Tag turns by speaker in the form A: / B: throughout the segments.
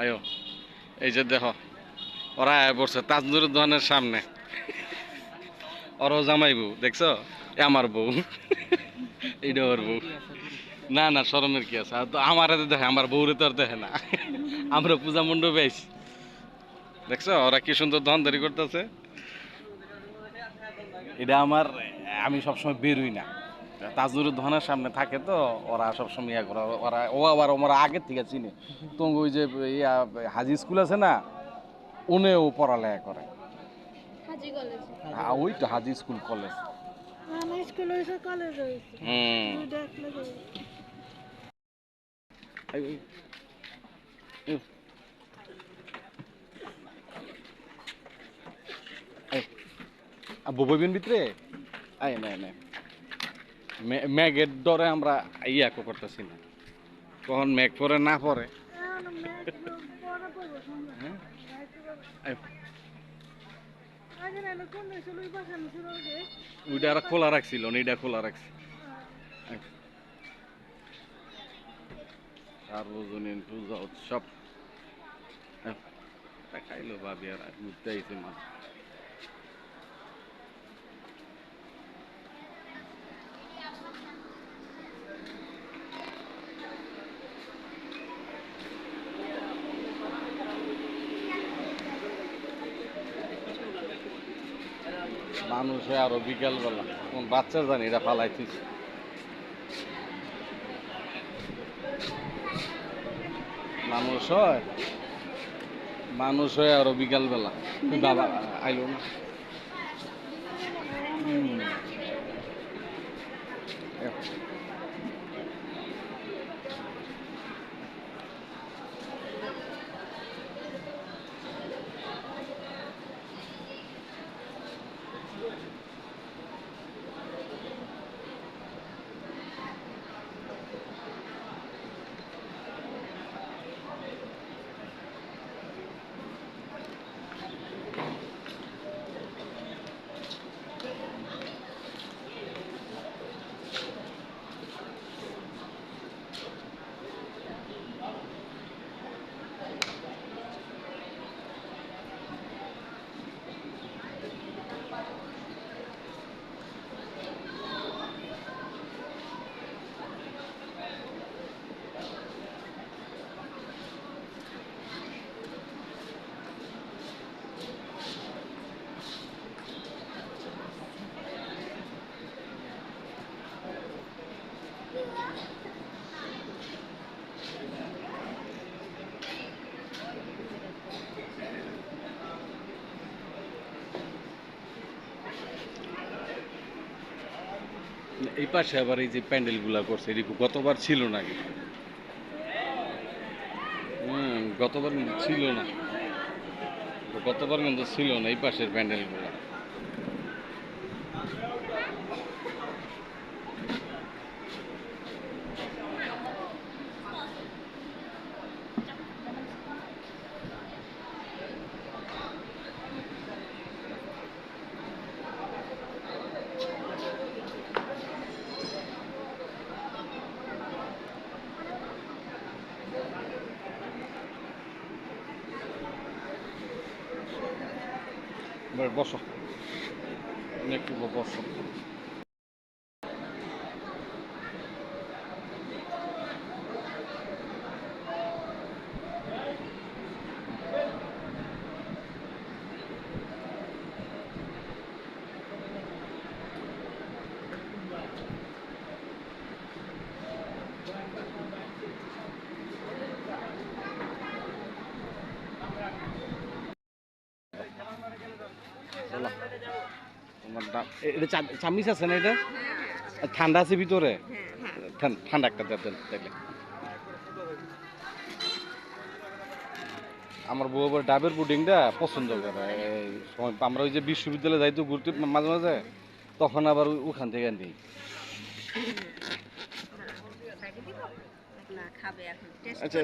A: আয়ো এই যে দেখো ওরা আয় পড়ছে তাজনুর দোকানের সামনে ওরও জামাই বউ দেখছো আমার বউ এইটা ওর বউ না না শরমের কি আছে আমার দেখে আমার বউরে তো আর দেখে না আমরা পূজা মণ্ডপে আইছি দেখছো ওরা কি সুন্দর ধনদারি করতেছে এটা আমার আমি সবসময় বেরোই না তাজনুরের দোকানের সামনে থাকে তো ওরা সবসময় ইয়া করে ওরা ও আবার ওরা আগের থেকে চিনে তো ওই যে ইয়া হাজি স্কুল আছে না উনিও পড়ালেখা করে
B: হাজি কলেজ
A: ওই তো হাজি স্কুল কলেজ
B: আমার স্কুল হইছে কলেজ হইছে দেখলে
A: বইবেন ভিতরে আয় না না ম্যাগের ডরে আমরা ইয়া করতেছি না কখন ম্যাগ পরে না পরে ওইটা আর খোলা রাখছিল এইটা খোলা রাখছি সার্বজনীন পূজা উৎসব খাইলো ভাবি আর ঘুরতে আইছে মা মানুষে আরো বিকাল বেলা কোন বাচ্চা জানি এটা ফালাইছিস মানুষ হয় আরো বিকাল বেলা বাবা আইলো না এই পাশে আবার এই যে প্যান্ডেল গুলা করছে এদিকে গতবার ছিল নাকি গতবার কিন্তু ছিল না গতবার কিন্তু ছিল না এই পাশের প্যান্ডেল গুলা বসো একটু বসো এটা চামিচ আছে না এটা ঠান্ডা আছে ভিতরে ঠান্ডা একটা দেখলে আমার বউ আবার ডাবের পুডিংটা পছন্দ করে আমরা ওই যে বিশ্ববিদ্যালয়ে যাই তো ঘুরতে মাঝে মাঝে তখন আবার ওখান থেকে নিই আচ্ছা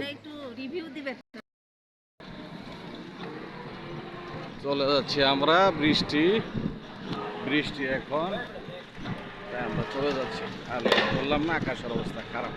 A: চলে যাচ্ছি আমরা বৃষ্টি এখন আমরা চলে যাচ্ছি আর বললাম না আকাশের অবস্থা খারাপ